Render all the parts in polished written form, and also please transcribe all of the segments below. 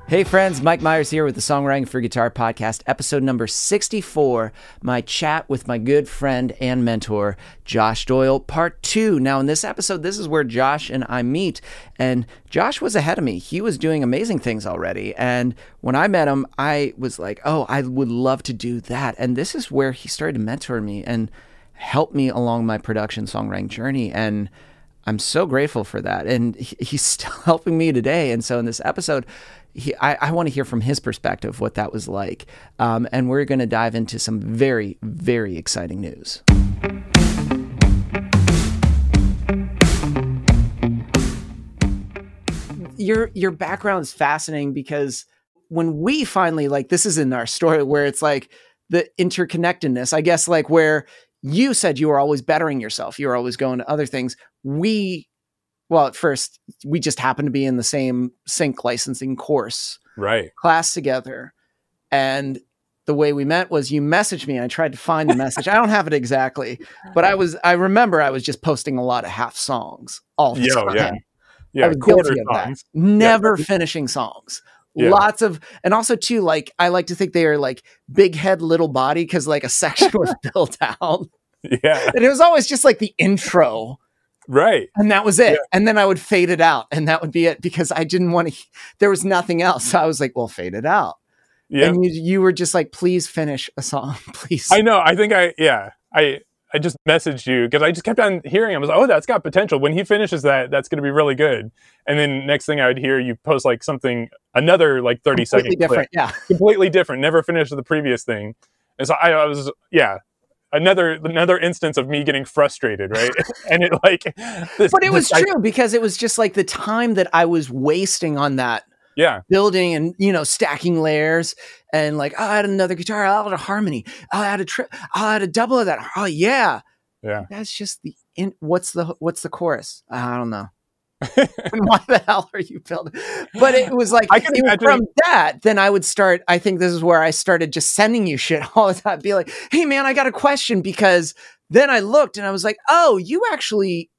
Hey friends, Mike Myers here with the Songwriting for Guitar podcast, episode number 64, my chat with my good friend and mentor, Josh Doyle, part 2. Now in this episode, this is where Josh and I meet, and Josh was ahead of me. He was doing amazing things already, and when I met him, I was like, oh, I would love to do that, and this is where he started to mentor me and help me along my production songwriting journey, and I'm so grateful for that, and he's still helping me today. And so in this episode, I want to hear from his perspective what that was like, and we're going to dive into some very, very exciting news. Your background is fascinating because when we finally, like, this is in our story where it's like the interconnectedness, I guess, like where you said you were always bettering yourself, you were always going to other things. Well, at first, we just happened to be in the same sync licensing course class together. And the way we met was you messaged me. I tried to find the message. I don't have it exactly, but I remember I was just posting a lot of half songs all the time. Yeah, I was guilty of that. Never finishing songs. Yeah. Lots of, and also too, like, I like to think they are like big head, little body, because like a section was built out. Yeah. And it was always just like the intro. Right. And that was it. Yeah. And then I would fade it out and that would be it because I didn't want to, there was nothing else. So I was like, well, fade it out. Yeah. And you were just like, please finish a song, please. I know. I think I just messaged you because I just kept on hearing. I was like, oh, that's got potential. When he finishes that, that's going to be really good. And then next thing I would hear you post like something, another like 30 Completely second different. clip. Yeah. Completely different. Never finished the previous thing. And so I was, another instance of me getting frustrated, right? And it like, but it was true because it was just like the time that I was wasting on that. Yeah. Building and, stacking layers and like, oh, I had another guitar. I'll add a harmony. I'll add a double of that. Oh yeah. Yeah. That's just what's the chorus? I don't know. Why the hell are you building? But it was like, from that, then I would start, I think this is where I started just sending you shit all the time. Be like, hey man, I got a question, because then I looked and I was like, oh, you actually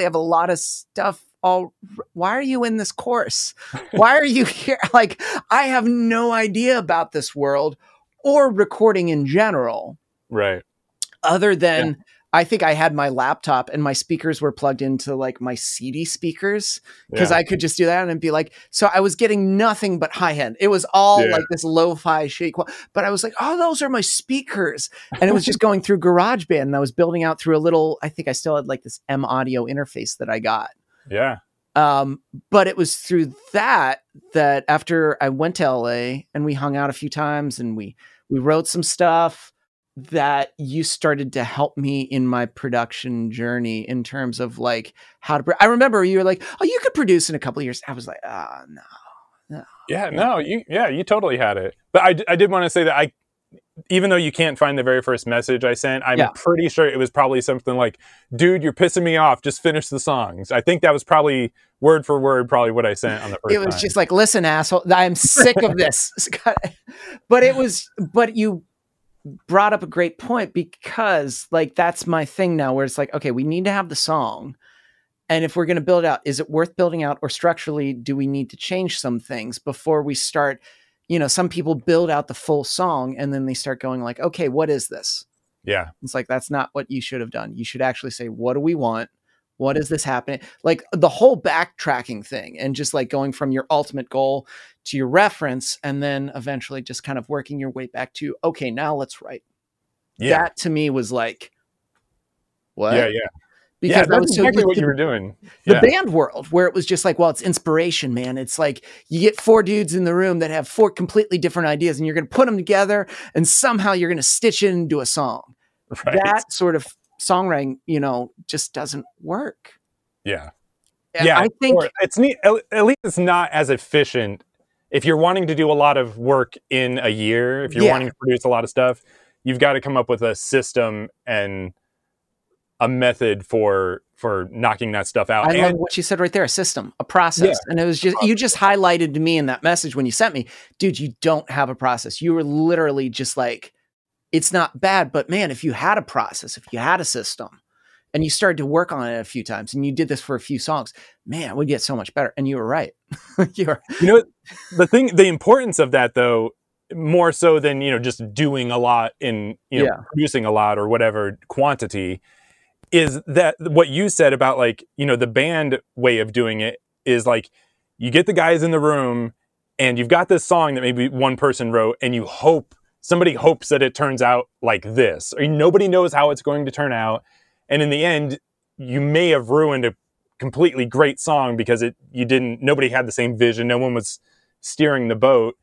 have a lot of stuff. Why are you in this course? Why are you here? Like, I have no idea about this world or recording in general. Right. Other than, I think I had my laptop and my speakers were plugged into like my CD speakers because I could just do that and be like, so I was getting nothing but high end. It was all like this lo-fi shake, but I was like, oh, those are my speakers. And it was just going through GarageBand and I was building out through I think I still had like this M audio interface that I got. Yeah. But it was through that after I went to LA and we hung out a few times and we wrote some stuff, that you started to help me in my production journey in terms of like how to, I remember you were like, oh, you could produce in a couple of years. I was like, no. Yeah, no, you totally had it. But I did want to say that even though you can't find the very first message I sent, I'm pretty sure it was probably something like, dude, you're pissing me off. Just finish the songs. I think that was probably word for word, probably what I sent on the first time. It was just like, listen, asshole, I'm sick of this. But you brought up a great point because like, that's my thing now where it's like, okay, we need to have the song. And if we're going to build out, is it worth building out, or structurally, do we need to change some things before we start? Some people build out the full song and then they start going like, okay, what is this? Yeah. It's like, that's not what you should have done. You should actually say, what do we want? What is this happening? Like the whole backtracking thing and just like going from your ultimate goal to your reference and then eventually just kind of working your way back to, okay, now let's write. Yeah. That to me was like, what? Yeah. Because that's exactly what you were doing. The band world where it was just like, well, it's inspiration, man. It's like you get 4 dudes in the room that have 4 completely different ideas and you're going to put them together and somehow you're going to stitch it into a song. Right. That sort of songwriting, just doesn't work. Yeah. I think it's neat. At least it's not as efficient. If you're wanting to do a lot of work in a year, if you're wanting to produce a lot of stuff, you've got to come up with a system and a method for knocking that stuff out. I love what you said right there, a system, a process. And it was just, you just highlighted to me in that message when you sent me, dude, you don't have a process. You were literally just like, it's not bad, but man, if you had a process, if you had a system, and you started to work on it a few times and you did this for a few songs, man, it would get so much better. And you were right. You know, the importance of that though, more so than, just doing a lot in, producing a lot or whatever quantity, is that what you said about like, the band way of doing it is like, you get the guys in the room and you've got this song that maybe one person wrote and somebody hopes that it turns out like this, or nobody knows how it's going to turn out. And in the end, you may have ruined a completely great song because nobody had the same vision. No one was steering the boat.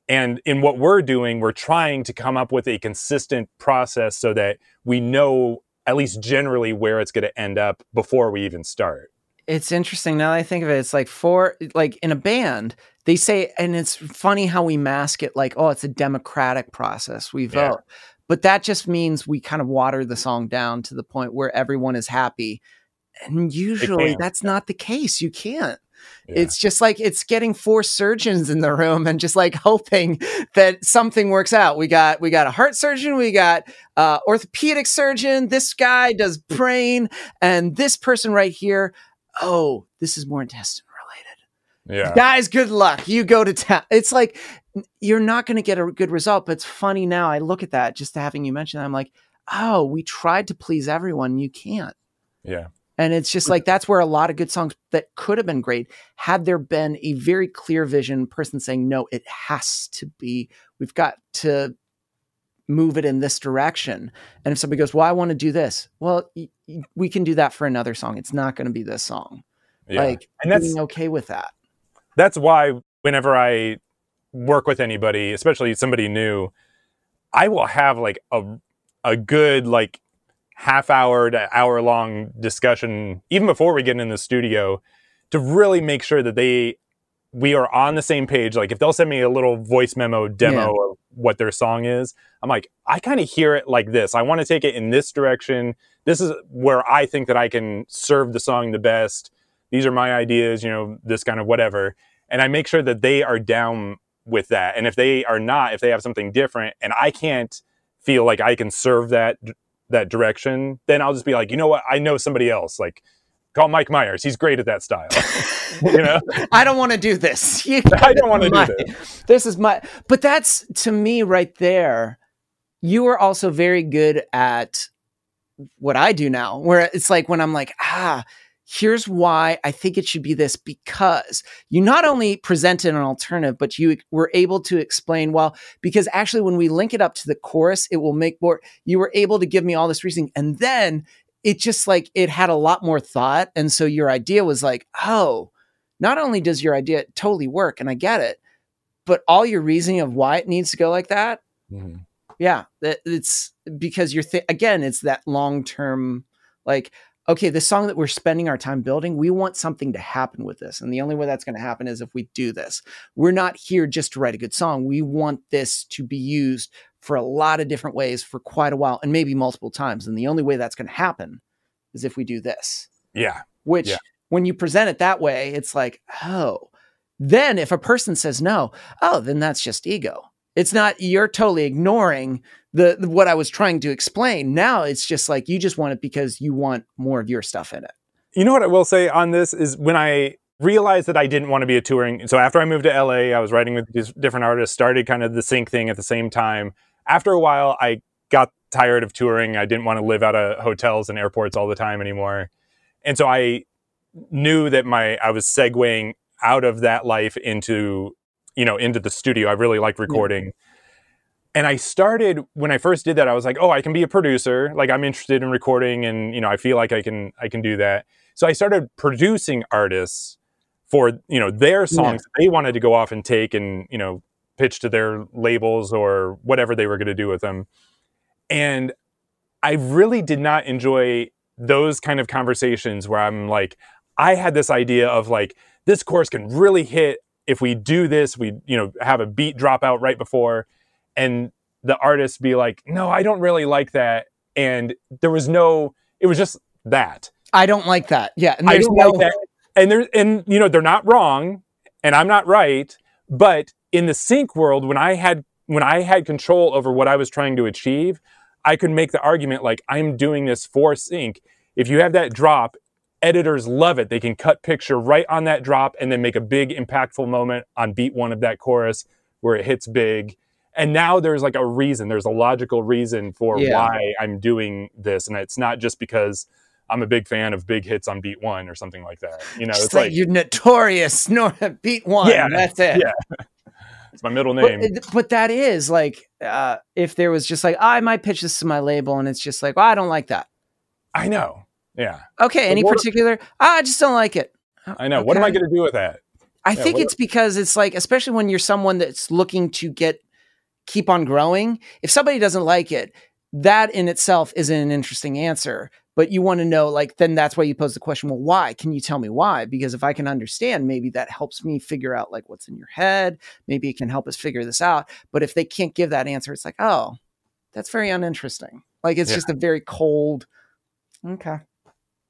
And in what we're doing, we're trying to come up with a consistent process so that we know at least generally where it's going to end up before we even start. It's interesting now that I think of it. It's like in a band, they say, and it's funny how we mask it like, oh, it's a democratic process. We vote. Yeah. But that just means we kind of water the song down to the point where everyone is happy. And usually that's not the case. You can't. Yeah. It's just like it's getting 4 surgeons in the room and just like hoping that something works out. We got a heart surgeon, we got orthopedic surgeon, this guy does brain, and this person right here, oh, this is more intestine related. Yeah. Guys, good luck. You go to town. It's like you're not going to get a good result, but it's funny now. I look at that, just having you mention that, I'm like, oh, we tried to please everyone. You can't. Yeah. And it's just like, that's where a lot of good songs that could have been great, had there been a very clear vision, person saying, no, it has to be, we've got to move it in this direction. And if somebody goes, well, I want to do this. Well, we can do that for another song. It's not going to be this song. Yeah. Like, and that's being okay with that. That's why whenever I work with anybody, especially somebody new, I will have like a good, like, half-hour to hour-long discussion, even before we get in the studio, to really make sure that we are on the same page. Like if they'll send me a little voice memo demo of what their song is, I'm like, I kind of hear it like this. I want to take it in this direction. This is where I think that I can serve the song the best. These are my ideas, this kind of whatever. And I make sure that they are down with that. And if they are not, if they have something different and I can't feel like I can serve that direction, then I'll just be like, you know what? I know somebody else. Like, call Mike Myers. He's great at that style. I don't want to do this. I don't want to do this. This is but that's, to me right there, you are also very good at what I do now, where it's like when I'm like, here's why I think it should be this, because you not only presented an alternative, but you were able to explain, well, because actually when we link it up to the chorus, it will make more, you were able to give me all this reasoning. And then it just like, it had a lot more thought. And so your idea was like, oh, not only does your idea totally work, and I get it, but all your reasoning of why it needs to go like that. Mm-hmm. Yeah. It's because again, it's that long-term, like, okay, the song that we're spending our time building, we want something to happen with this. And the only way that's going to happen is if we do this. We're not here just to write a good song. We want this to be used for a lot of different ways for quite a while, and maybe multiple times. And the only way that's going to happen is if we do this. Yeah. Which, when you present it that way, it's like, oh, then if a person says no, oh, then that's just ego. It's not, you're totally ignoring what I was trying to explain. Now it's just like, you just want it because you want more of your stuff in it. You know what I will say on this is when I realized that I didn't want to be a touring. So after I moved to LA, I was writing with these different artists, started kind of the sync thing at the same time. After a while, I got tired of touring. I didn't want to live out of hotels and airports all the time anymore. And so I knew that I was segueing out of that life into the studio. I really like recording. Yeah. And I started, when I first did that, I was like, oh, I can be a producer. Like I'm interested in recording and, I feel like I can do that. So I started producing artists for, their songs that they wanted to go off and take and, pitch to their labels or whatever they were going to do with them. And I really did not enjoy those kind of conversations where I'm like, I had this idea of like, this chorus can really hit if we do this, we, have a beat drop out right before, and the artist be like, no, I don't really like that. And it was just that. I don't like that. Yeah. And I don't like that. And they're not wrong and I'm not right. But in the sync world, when I had control over what I was trying to achieve, I could make the argument like, I'm doing this for sync. if you have that drop, editors love it. They can cut picture right on that drop and then make a big impactful moment on beat 1 of that chorus where it hits big. And now there's like a reason, there's a logical reason for why I'm doing this. And it's not just because I'm a big fan of big hits on beat 1 or something like that. You know, it's like you're notorious beat 1. Yeah, that's it. Yeah. It's my middle name. But that is like, if there was just like, I might pitch this to my label and it's just like, well, I don't like that. I know. Yeah. Okay. Any particular? I just don't like it. I know. Okay. What am I going to do with that? I think it's because it's like, especially when you're someone that's looking to keep on growing. If somebody doesn't like it, that in itself isn't an interesting answer. But you want to know, like, then that's why you pose the question, well, why? Can you tell me why? Because if I can understand, maybe that helps me figure out like what's in your head. Maybe it can help us figure this out. But if they can't give that answer, it's like, oh, that's very uninteresting. Like, it's just a very cold, okay.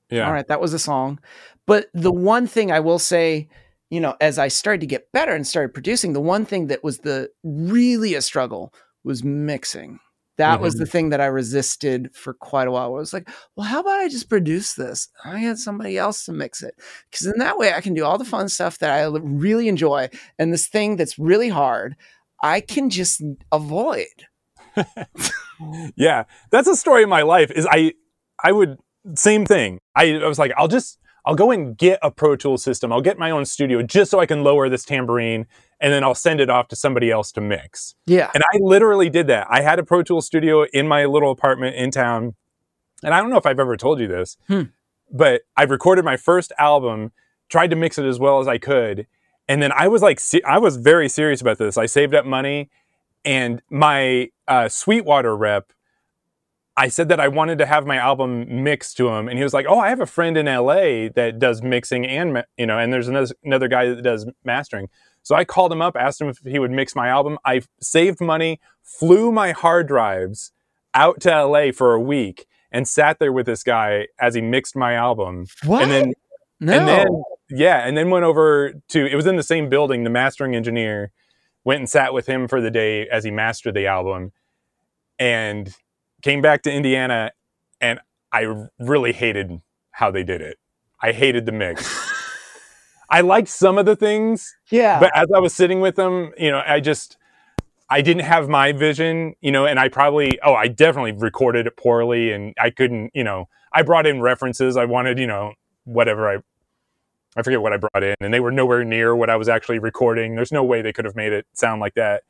Yeah. All right. That was a song. But the one thing I will say, you know, as I started to get better and started producing, the one thing that was really a struggle was mixing. That was the thing that I resisted for quite a while. Where I was like, well, how about I just produce this? I had somebody else to mix it. Because in that way I can do all the fun stuff that I really enjoy. And this thing that's really hard, I can just avoid. Yeah. That's a story of my life is I would, same thing. I was like, I'll go and get a Pro Tools system. I'll get my own studio just so I can lower this tambourine and then I'll send it off to somebody else to mix. Yeah. And I literally did that. I had a Pro Tools studio in my little apartment in town. And I don't know if I've ever told you this, but I recorded my first album, tried to mix it as well as I could. And then I was like, I was very serious about this. I saved up money and my Sweetwater rep, I said that I wanted to have my album mixed to him. And he was like, oh, I have a friend in LA that does mixing and, you know, and there's another guy that does mastering. So I called him up, asked him if he would mix my album. I saved money, flew my hard drives out to LA for a week and sat there with this guy as he mixed my album. What? And then, and then went over to, it was in the same building, the mastering engineer went and sat with him for the day as he mastered the album and came back to Indiana. And I really hated how they did it. I hated the mix. I liked some of the things, but as I was sitting with them, you know, I didn't have my vision, you know, and I definitely recorded it poorly and I couldn't, you know, I brought in references. I wanted, you know, whatever I forget what I brought in and they were nowhere near what I was actually recording. There's no way they could have made it sound like that.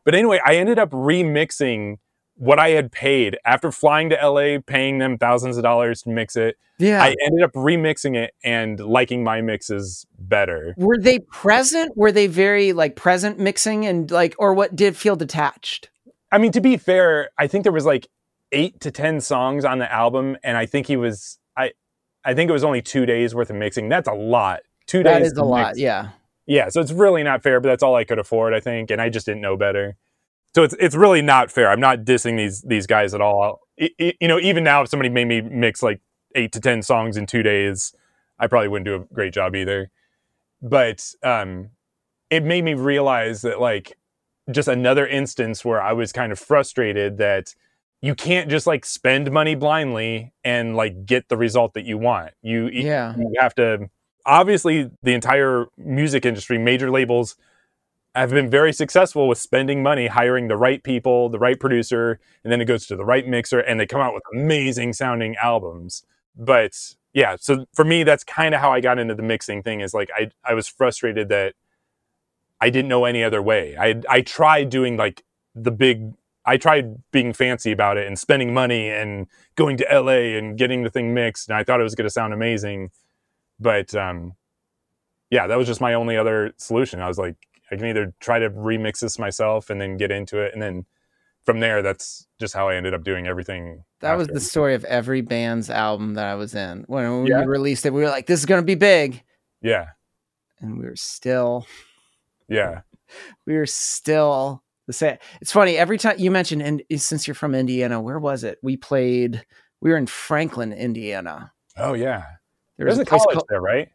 But anyway, I ended up remixing what I had paid after flying to LA, paying them thousands of dollars to mix it. Yeah. I ended up remixing it and liking my mixes better. Were they present? Were they very like present mixing and like, or what did feel detached? I mean, to be fair, I think there was like 8 to 10 songs on the album. And I think I think it was only 2 days worth of mixing. That's a lot. 2 days. That is a lot. Yeah. Yeah. So it's really not fair, but that's all I could afford, I think. And I just didn't know better. So it's really not fair. I'm not dissing these guys at all. You know, even now, if somebody made me mix like 8 to 10 songs in 2 days, I probably wouldn't do a great job either. But it made me realize that like just another instance where I was kind of frustrated that you can't just like spend money blindly and like get the result that you want. You have to, obviously the entire music industry, major labels have been very successful with spending money, hiring the right people, the right producer, and then it goes to the right mixer and they come out with amazing sounding albums. But yeah, so for me, that's kind of how I got into the mixing thing is like, I was frustrated that I didn't know any other way. I tried doing like I tried being fancy about it and spending money and going to LA and getting the thing mixed. And I thought it was going to sound amazing. But yeah, that was just my only other solution. I was like, I can either try to remix this myself and then get into it. And then from there, that's just how I ended up doing everything. That was the story of every band's album that I was in. When we released it, we were like, this is going to be big. Yeah. And we were still. Yeah. We were still the same. It's funny. Every time you mentioned, and since you're from Indiana, where was it? We were in Franklin, Indiana. Oh, yeah. There's a college there, right?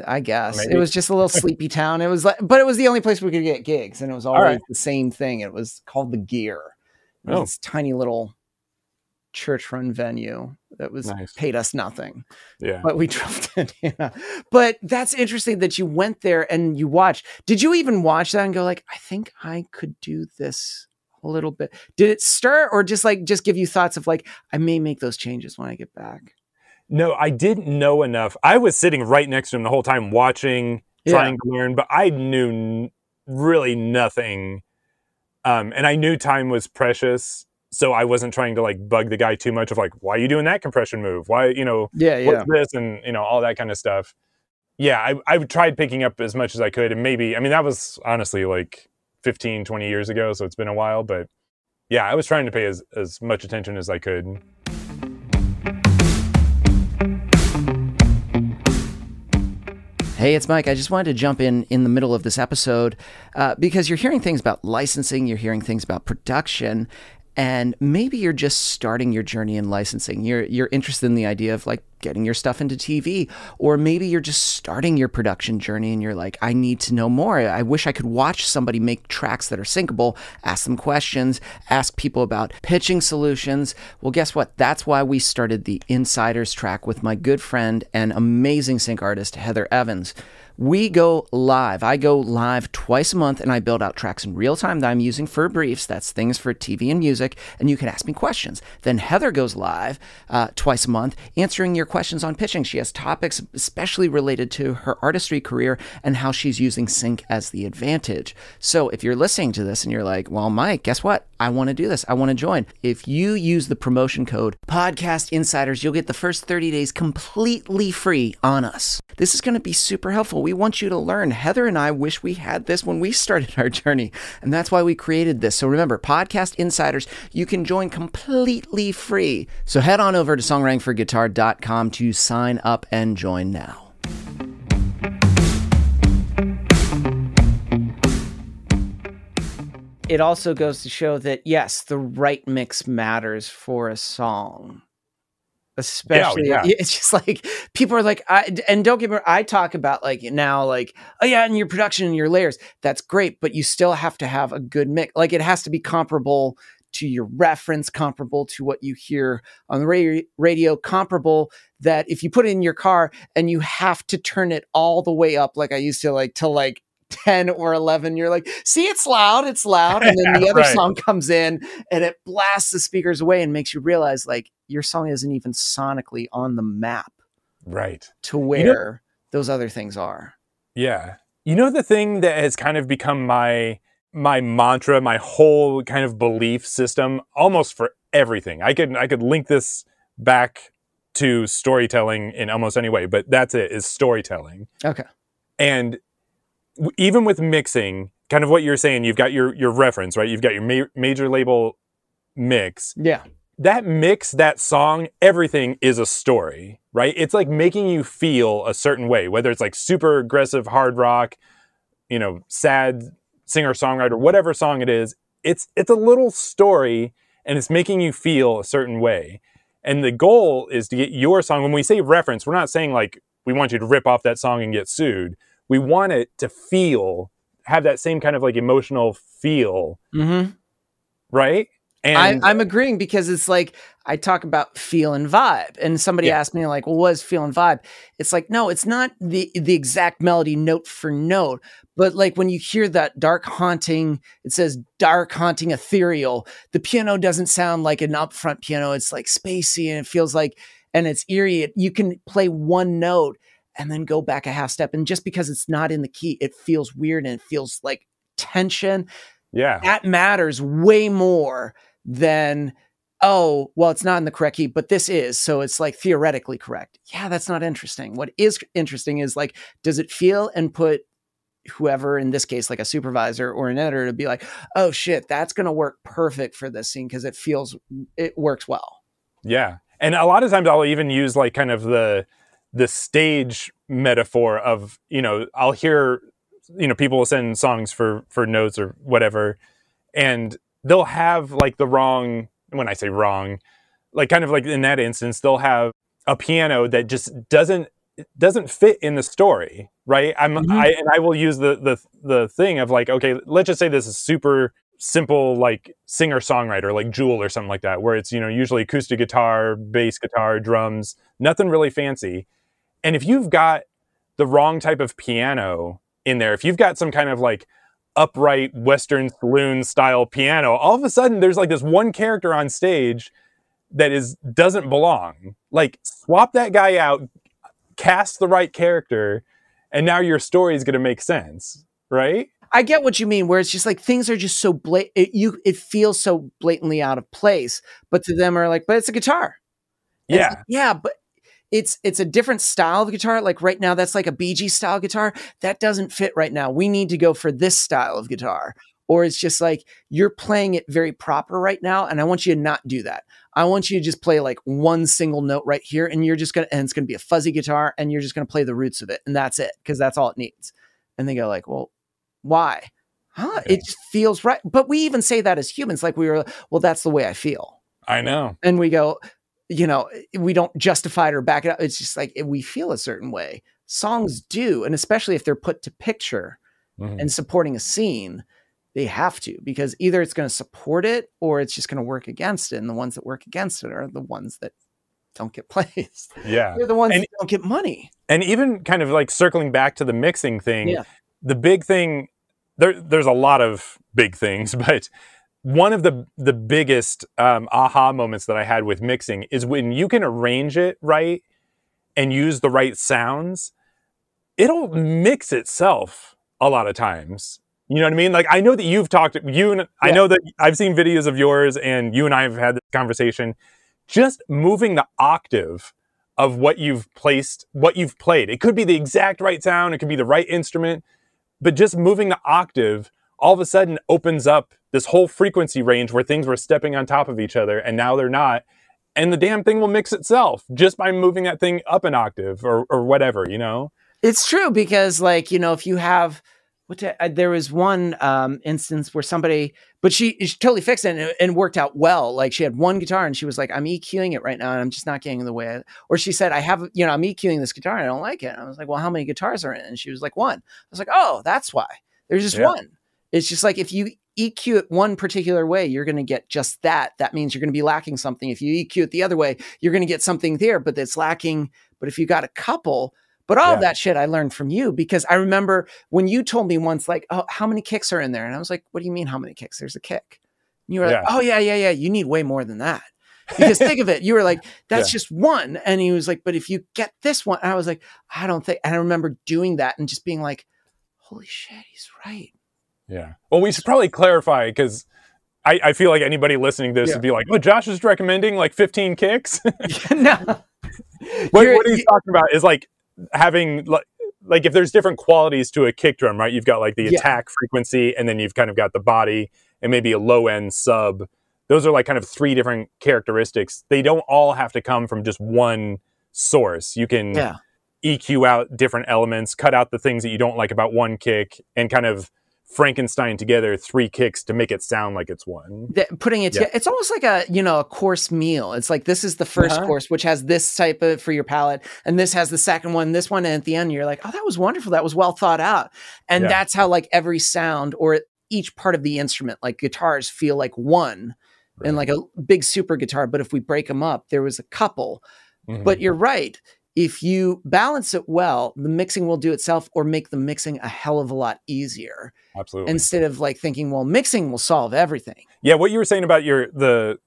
I guess maybe. It was just a little sleepy town. It was like, but it was the only place we could get gigs, and it was always the same thing. It was called the Gear. It was this tiny little church-run venue that was Nice. paid us nothing. Yeah. But we drove it. Yeah. But that's interesting that you went there and you watched. Did you even watch that and go like, I think I could do this a little bit? Did it stir or just give you thoughts of like, I may make those changes when I get back? No, I didn't know enough. I was sitting right next to him the whole time watching, trying to learn, but I knew really nothing. And I knew time was precious. So I wasn't trying to like bug the guy too much of like, why are you doing that compression move? Why, what's this? And, all that kind of stuff. Yeah, I tried picking up as much as I could. And maybe, that was honestly like 15, 20 years ago. So it's been a while. But yeah, I was trying to pay as much attention as I could. Hey, it's Mike. I just wanted to jump in the middle of this episode because you're hearing things about licensing, you're hearing things about production, and maybe you're just starting your journey in licensing. You're interested in the idea of like getting your stuff into TV, or maybe you're just starting your production journey and you're like, I need to know more. I wish I could watch somebody make tracks that are syncable, ask them questions, ask people about pitching solutions. Well, guess what? That's why we started the Insiders track with my good friend and amazing sync artist, Heather Evans. We go live. I go live twice a month and I build out tracks in real time that I'm using for briefs. That's things for TV and music. And you can ask me questions. Then Heather goes live twice a month answering your questions on pitching. She has topics especially related to her artistry career and how she's using sync as the advantage. So if you're listening to this and you're like, well, Mike, guess what? I want to do this. I want to join. If you use the promotion code Podcast Insiders, you'll get the first 30 days completely free on us. This is going to be super helpful. We want you to learn. Heather and I wish we had this when we started our journey, and that's why we created this. So remember, Podcast Insiders, you can join completely free. So head on over to songwritingforguitar.com to sign up and join now. It also goes to show that, yes, the right mix matters for a song. Especially, it's just like people are like, and don't get me wrong, I talk about like now, like, oh yeah, and your production and your layers, that's great, but you still have to have a good mix. Like it has to be comparable to your reference, comparable to what you hear on the radio, comparable that if you put it in your car and you have to turn it all the way up, like I used to like till like 10 or 11, you're like, see, it's loud. And then the other song comes in and it blasts the speakers away and makes you realize like your song isn't even sonically on the map. Right. To where those other things are. Yeah. The thing that has kind of become my mantra, my whole kind of belief system, almost for everything. I could link this back to storytelling in almost any way, but that's it, is storytelling. Okay. And even with mixing, kind of what you're saying, you've got your reference, right? You've got your major label mix. Yeah. That mix, that song, everything is a story, right? It's like making you feel a certain way, whether it's like super aggressive hard rock, sad singer-songwriter, whatever song it is, it's a little story and it's making you feel a certain way. And the goal is to get your song, when we say reference, we're not saying like we want you to rip off that song and get sued. We want it to have that same kind of like emotional feel. Mm-hmm. Right? And I'm agreeing because it's like, I talk about feel and vibe and somebody asked me like, well, what is feel and vibe? It's like, no, it's not the exact melody note for note, but like when you hear that dark haunting, it says dark haunting ethereal. The piano doesn't sound like an upfront piano. It's like spacey and it feels like, and it's eerie. You can play one note and then go back a half step. And just because it's not in the key, it feels weird and it feels like tension. Yeah. That matters way more than, oh, well, it's not in the correct key, but this is. So it's like theoretically correct. Yeah, that's not interesting. What is interesting is like, does it feel, and put whoever, in this case, like a supervisor or an editor, to be like, oh shit, that's going to work perfect for this scene because it works well. Yeah. And a lot of times I'll even use like kind of the stage metaphor of, I'll hear, people will send songs for notes or whatever, and they'll have like the wrong, when I say wrong, like kind of like in that instance, they'll have a piano that just doesn't fit in the story, right? I will use the thing of like, okay, let's just say this is super simple like singer-songwriter like Jewel or something like that, where it's, you know, usually acoustic guitar, bass guitar, drums, nothing really fancy. And if you've got the wrong type of piano in there, if you've got some kind of like upright Western saloon style piano, all of a sudden there's like this one character on stage that doesn't belong. Like, swap that guy out, cast the right character, and now your story is going to make sense, right? I get what you mean, where it's just like things are just so it feels so blatantly out of place, but to them are like, but it's a guitar. And Yeah. like, yeah, but it's a different style of guitar. Like right now, that's like a Bee Gees style guitar. That doesn't fit right now. We need to go for this style of guitar. Or it's just like, you're playing it very proper right now, and I want you to not do that. I want you to just play like one single note right here, and and it's going to be a fuzzy guitar, and you're just going to play the roots of it, and that's it, because that's all it needs. And they go like, well, why? Huh? Yeah. It just feels right. But we even say that as humans, like well, that's the way I feel. I know. And we go, you know, we don't justify it or back it up. It's just like, we feel a certain way. Songs do. And especially if they're put to picture and supporting a scene, they have to, because either it's going to support it or it's just going to work against it. And the ones that work against it are the ones that don't get placed. Yeah. They're the ones that don't get money. And even kind of like circling back to the mixing thing, the big thing, there's a lot of big things, but one of the biggest aha moments that I had with mixing is when you can arrange it right and use the right sounds, it'll mix itself a lot of times. You know what I mean? Like, I know that you've talked, I know that I've seen videos of yours, and you and I have had this conversation. Just moving the octave of what you've played. It could be the exact right sound, it could be the right instrument, but just moving the octave all of a sudden opens up this whole frequency range where things were stepping on top of each other, and now they're not. And the damn thing will mix itself just by moving that thing up an octave or whatever, you know? It's true, because like, you know, if you have, there was one instance where somebody, but she totally fixed it and worked out well. Like, she had one guitar and she was like, I'm EQing it right now and I'm just not getting in the way. Or she said, I'm EQing this guitar and I don't like it. And I was like, well, how many guitars are in it? And she was like, one. I was like, oh, that's why. There's just one. It's just like, if you EQ it one particular way, you're going to get just that. That means you're going to be lacking something. If you EQ it the other way, you're going to get something there, but it's lacking. But if you got a couple, but all of that shit I learned from you, because I remember when you told me once, like, oh, how many kicks are in there? And I was like, what do you mean how many kicks? There's a kick. And you were like, oh yeah. You need way more than that. Because think of it. You were like, that's just one. And he was like, but if you get this one, and I was like, I don't think, and I remember doing that and just being like, holy shit, he's right. Yeah. Well, we should probably clarify, because I feel like anybody listening to this would be like, oh, Josh is recommending like 15 kicks. No. What he's talking about is like having like if there's different qualities to a kick drum, right? You've got like the attack frequency, and then you've kind of got the body and maybe a low end sub. Those are like kind of three different characteristics. They don't all have to come from just one source. You can EQ out different elements, cut out the things that you don't like about one kick, and kind of Frankenstein together three kicks to make it sound like it's one. Putting it together, it's almost like a course meal. It's like, this is the first course, which has this type of for your palate, and this has the second one, this one, and at the end you're like, oh, that was wonderful, that was well thought out. And that's how like every sound or each part of the instrument, like guitars feel like one, and like a big super guitar, but if we break them up, there was a couple. But you're right. If you balance it well, the mixing will do itself, or make the mixing a hell of a lot easier. Absolutely. Instead of like thinking, well, mixing will solve everything. Yeah, what you were saying about the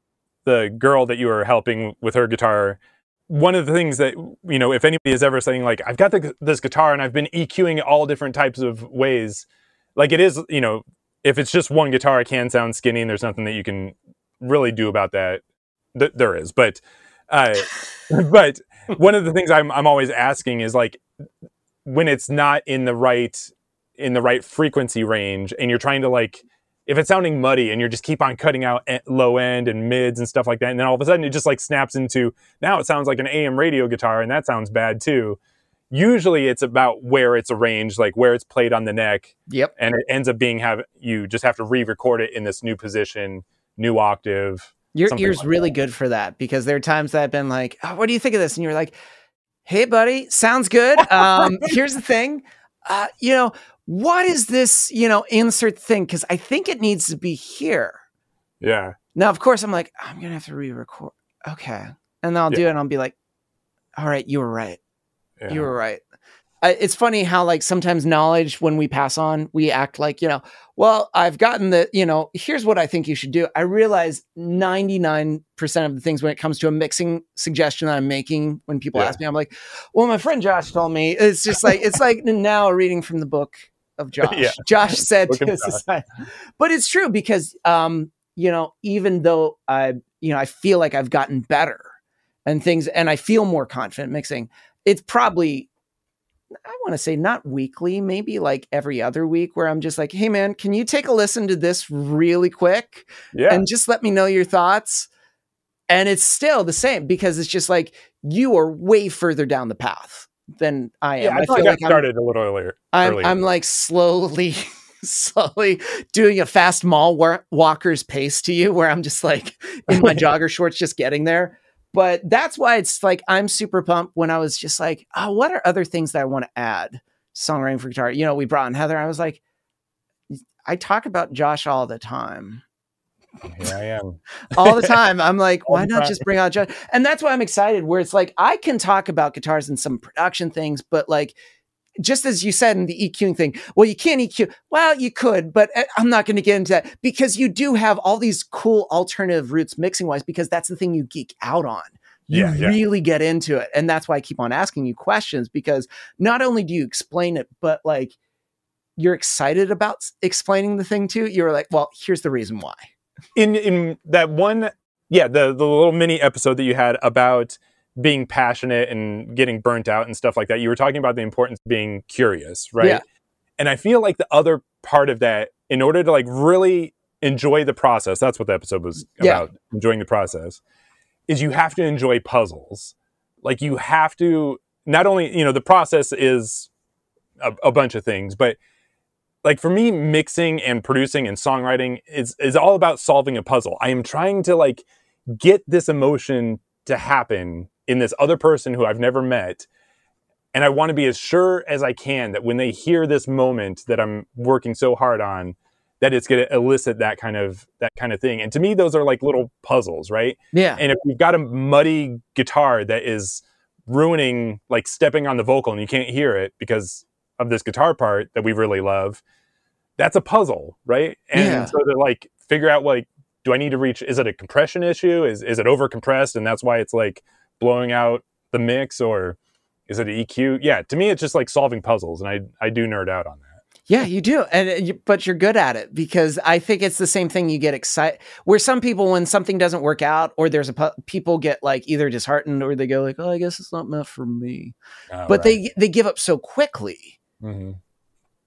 girl that you were helping with her guitar, one of the things that, you know, if anybody is ever saying like, I've got this guitar and I've been EQing it all different types of ways, like it is, you know, if it's just one guitar, it can sound skinny, and there's nothing that you can really do about that. There is, but but one of the things I'm always asking is like, when it's not in the right frequency range, and you're trying to like, if it's sounding muddy and you're just keep on cutting out low end and mids and stuff like that, and then all of a sudden it just like snaps into, now it sounds like an AM radio guitar, and that sounds bad too. Usually it's about where it's arranged, like where it's played on the neck. Yep. And it ends up being you just have to re-record it in this new position, new octave. Your ear's like really good for that, because there are times that I've been like, oh, what do you think of this? And you're like, hey buddy, sounds good. Here's the thing. You know, what is this, insert thing? Because I think it needs to be here. Yeah. Now, of course, I'm like, I'm going to have to re-record. Okay. And then I'll do it and I'll be like, all right, you were right. Yeah. You were right. It's funny how like sometimes knowledge, when we pass on, we act like, well, I've gotten the, here's what I think you should do. I realize 99% of the things when it comes to a mixing suggestion that I'm making, when people ask me, I'm like, well, my friend Josh told me. It's just like, it's like now reading from the book of Josh. Yeah. Josh said this, but it's true because, even though I feel like I've gotten better and things, and I feel more confident mixing, it's probably, I want to say not weekly, maybe like every other week, where I'm just like, hey man, can you take a listen to this really quick? And just let me know your thoughts. And it's still the same, because it's just like, you are way further down the path than I am. Yeah, I feel like I started a little earlier. I'm like slowly doing a fast mall walker's pace to you, where I'm just like in my jogger shorts, just getting there. But that's why it's like, I'm super pumped when I was just like, oh, what are other things that I want to add? Songwriting for guitar. We brought in Heather. I was like, I talk about Josh all the time. Here I am. All the time. I'm like, why not just bring out Josh? And that's why I'm excited, where it's like, I can talk about guitars and some production things, but like, just as you said in the EQing thing, well, you can't EQ. Well, you could, but I'm not going to get into that, because you do have all these cool alternative routes mixing wise, because that's the thing you geek out on. You really get into it. And that's why I keep on asking you questions, because not only do you explain it, but like you're excited about explaining the thing too. You're like, well, here's the reason why. In that one, the little mini episode that you had about being passionate and getting burnt out and stuff like that, you were talking about the importance of being curious, right? Yeah. And I feel like the other part of that, in order to like really enjoy the process, that's what the episode was about, enjoying the process, is you have to enjoy puzzles. Like you have to, not only, the process is a bunch of things, but like for me, mixing and producing and songwriting is all about solving a puzzle. I am trying to like get this emotion to happen in this other person who I've never met. And I want to be as sure as I can that when they hear this moment that I'm working so hard on, that it's going to elicit that kind of thing. And to me, those are like little puzzles, right? Yeah. And if you've got a muddy guitar that is ruining, like stepping on the vocal and you can't hear it because of this guitar part that we really love, that's a puzzle, right? And so to like figure out, like, do I need to reach, is it a compression issue? Is it over compressed? And that's why it's like blowing out the mix, or is it an EQ? Yeah, to me, it's just like solving puzzles, and I do nerd out on that. Yeah, you do, but you're good at it, because I think it's the same thing. You get excited, where some people, when something doesn't work out, or there's people get like either disheartened, or they go like, "Oh, I guess it's not meant for me," but they give up so quickly. Mm-hmm.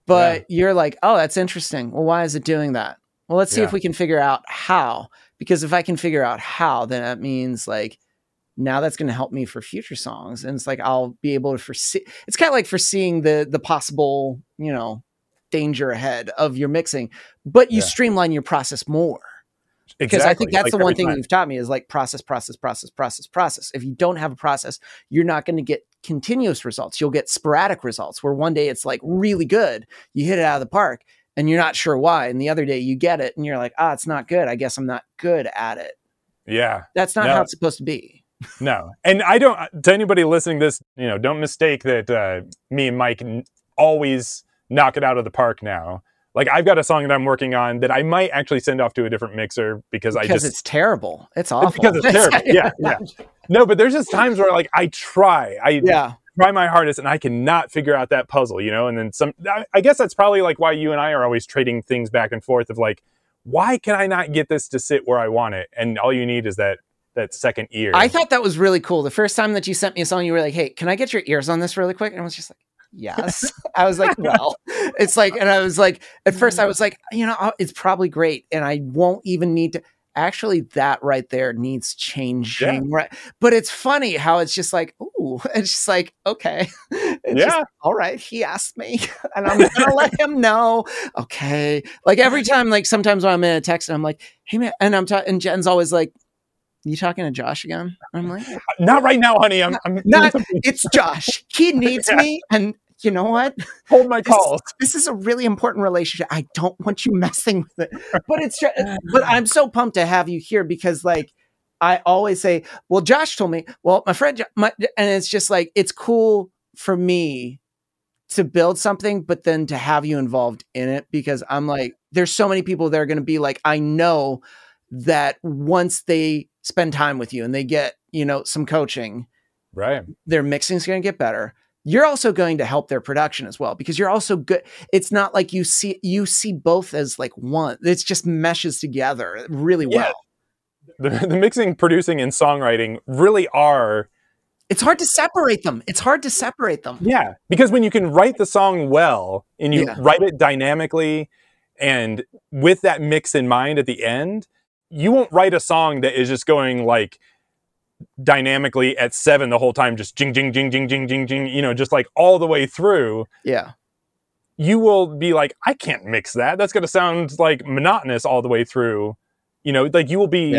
But you're like, "Oh, that's interesting. Well, why is it doing that? Well, let's see if we can figure out how. Because if I can figure out how, then that means like, now that's going to help me for future songs. And it's like, I'll be able to foresee. It's kind of like foreseeing the possible, danger ahead of your mixing, but you streamline your process more. Because I think that's like the one thing you've taught me is like process. If you don't have a process, you're not going to get continuous results. You'll get sporadic results, where one day it's like really good. You hit it out of the park and you're not sure why. And the other day you get it and you're like, it's not good. I guess I'm not good at it. Yeah. That's not how it's supposed to be. No. And I don't, to anybody listening to this, don't mistake that me and Mike always knock it out of the park now. Like, I've got a song that I'm working on that I might actually send off to a different mixer because it's terrible. It's awful. Because it's terrible. Yeah. No, but there's just times where like I try my hardest and I cannot figure out that puzzle, and then I guess that's probably like why you and I are always trading things back and forth of like, why can I not get this to sit where I want it? And all you need is that second ear. I thought that was really cool. The first time that you sent me a song, you were like, hey, can I get your ears on this really quick? And I was just like, yes. I was like, well, it's like, and I was like, at first I was like, it's probably great. And I won't even need to, actually that right there needs changing. Yeah. Right. But it's funny how it's just like, ooh, it's just like, okay. It's just, all right. He asked me and I'm going to let him know. Okay. Like every time, like sometimes when I'm in a text and I'm like, hey man, and and Jen's always like, you talking to Josh again? I'm like, not right now, honey. I'm not. It's Josh. He needs me, and you know what? Hold my calls. This is a really important relationship. I don't want you messing with it. But I'm so pumped to have you here because like, I always say, well, Josh told me, well, my friend, and it's just like, it's cool for me to build something, but then to have you involved in it, because I'm like, there's so many people that are going to be like, I know that once they spend time with you and they get, you know, some coaching, right, their mixing is going to get better. You're also going to help their production as well, because you're also good. It's not like you see both as like one. It's just meshes together really well. The mixing, producing, and songwriting really are. It's hard to separate them. Yeah, because when you can write the song well and you write it dynamically and with that mix in mind at the end, you won't write a song that is just going like dynamically at 7 the whole time, just jing, jing, jing, jing, jing, jing, jing, you know, just like all the way through. Yeah. You will be like, I can't mix that. That's going to sound like monotonous all the way through. You know, like you'll be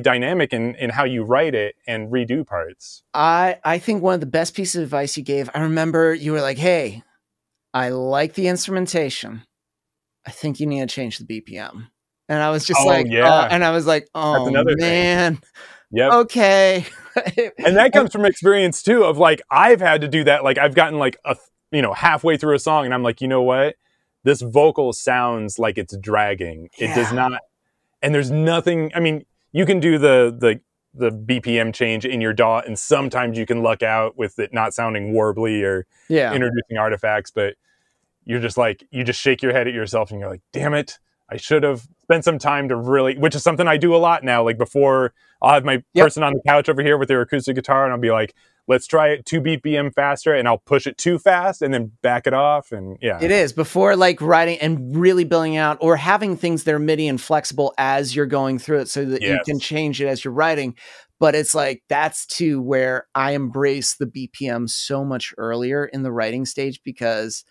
dynamic in how you write it and redo parts. I think one of the best pieces of advice you gave, I remember you were like, hey, I like the instrumentation. I think you need to change the BPM. And I was just and I was like, oh man. Yep. Okay. And that comes from experience too, of like, I've had to do that. Like I've gotten like halfway through a song and I'm like, you know what? This vocal sounds like it's dragging. It does not. And there's nothing, I mean, you can do the BPM change in your DAW, and sometimes you can luck out with it not sounding warbly or introducing artifacts, but you're just like, you just shake your head at yourself and you're like, damn it, I should have spent some time to really, which is something I do a lot now. Like before, I'll have my person on the couch over here with their acoustic guitar and I'll be like, let's try it 2 BPM faster, and I'll push it too fast and then back it off. And it is before like writing and really building out or having things that are MIDI and flexible as you're going through it so that you can change it as you're writing. But it's like, that's too where I embrace the BPM so much earlier in the writing stage, because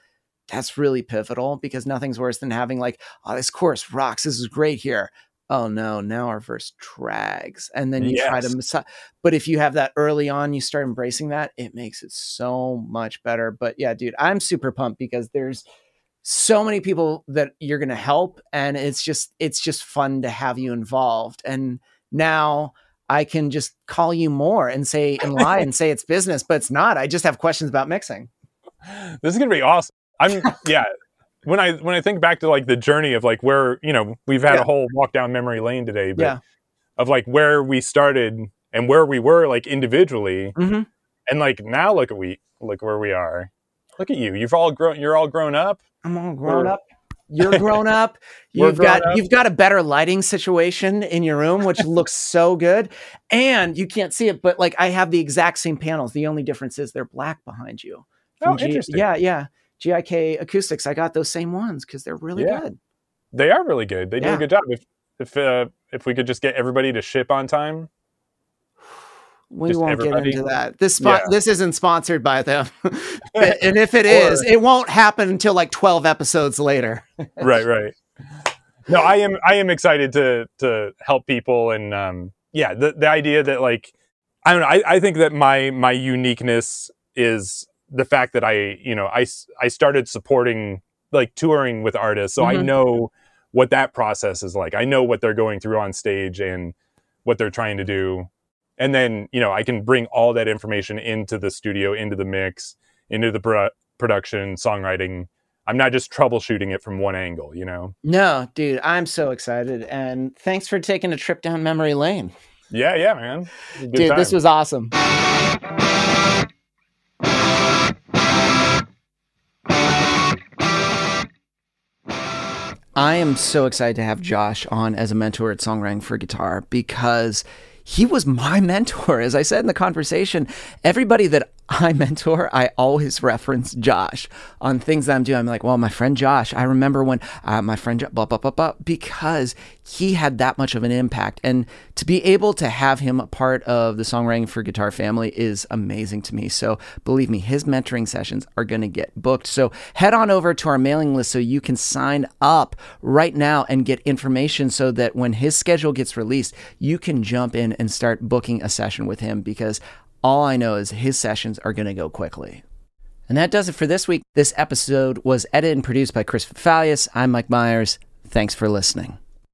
that's really pivotal, because nothing's worse than having like, oh, this chorus rocks. This is great here. Oh no, now our verse drags. And then you try to but if you have that early on, you start embracing that, it makes it so much better. But yeah, dude, I'm super pumped because there's so many people that you're going to help. And it's just fun to have you involved. And now I can just call you more and say, and lie and say it's business, but it's not. I just have questions about mixing. This is going to be awesome. When I think back to like the journey of like where, you know, we've had a whole walk down memory lane today, but of like where we started and where we were like individually, and like now look where we are. Look at you. You're all grown up. I'm all grown up. You're grown up. You've got a better lighting situation in your room, which looks so good. And you can't see it, but like I have the exact same panels. The only difference is they're black behind you. Interesting. Yeah. GIK Acoustics, I got those same ones because they're really good. They are really good. They do a good job. If we could just get everybody to ship on time. We won't get into that. This isn't sponsored by them. And if it is, it won't happen until like 12 episodes later. Right. No, I am excited to help people. And the idea that like, I don't know, I think that my uniqueness is the fact that I started supporting, like touring with artists. So I know what that process is like. I know what they're going through on stage and what they're trying to do. And then, you know, I can bring all that information into the studio, into the mix, into the production, songwriting. I'm not just troubleshooting it from one angle, you know? No, dude, I'm so excited. And thanks for taking a trip down memory lane. Yeah, man. Dude, this was awesome. I am so excited to have Josh on as a mentor at Songwriting for Guitar, because he was my mentor. As I said in the conversation, everybody that I mentor, I always reference Josh on things that I'm doing. I'm like, well, my friend Josh, I remember when my friend, blah, blah, blah, blah, because he had that much of an impact. And to be able to have him a part of the Songwriting for Guitar family is amazing to me. So believe me, his mentoring sessions are going to get booked. So head on over to our mailing list so you can sign up right now and get information so that when his schedule gets released, you can jump in and start booking a session with him, because all I know is his sessions are going to go quickly. And that does it for this week. This episode was edited and produced by Chris Fafalius. I'm Mike Myers. Thanks for listening.